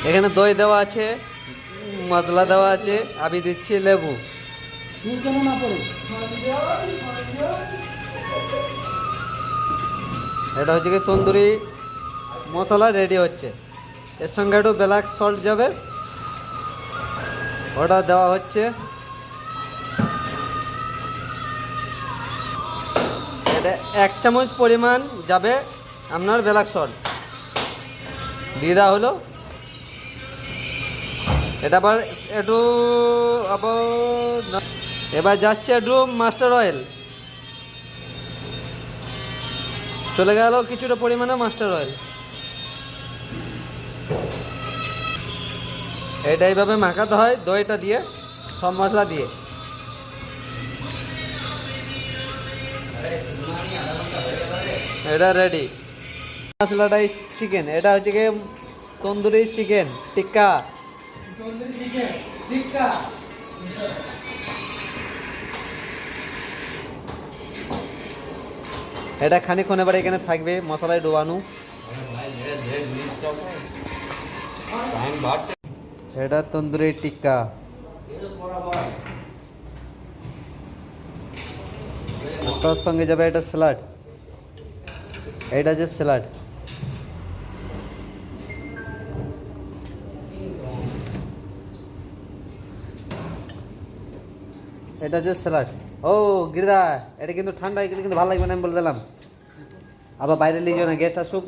এখানে দই দেওয়া আছে, মশলা দেওয়া আছে, আমি দিচ্ছি লেবু। এটা হচ্ছে কি তন্দুরি মশলা রেডি হচ্ছে। এর সঙ্গে একটু ব্ল্যাক সল্ট যাবে, ওটা দেওয়া হচ্ছে। এটা 1 চামচ পরিমাণ যাবে আপনার ব্ল্যাক সল্ট দিয়ে দেওয়া হলো। এটা আবার একটু এবার যাচ্ছে একটু মাস্টার অয়েল, চলে গেল কিছুটা পরিমাণে মাস্টার অয়েল। এটা এইভাবে মাখাতে হয় দইটা দিয়ে, সব মশলা দিয়ে। এটা রেডি। মশলাটাই চিকেন, এটা হচ্ছে কি তন্দুরি চিকেন টিক্কা। এটা খানিকক্ষণ এবার এখানে থাকবে মশলায় ডোবানো। এটা তন্দুরি টিক্কা। তার সঙ্গে যাবে এটা স্যালাড, এইটা যে স্যালাড। এটা যে স্যালাড। ও গিরিদা, এটা কিন্তু ঠান্ডা হয়ে গেলে কিন্তু ভালো লাগবে না, আমি বলে দিলাম। আবার বাইরে নিয়ে যাও না, গেস্ট আসুক।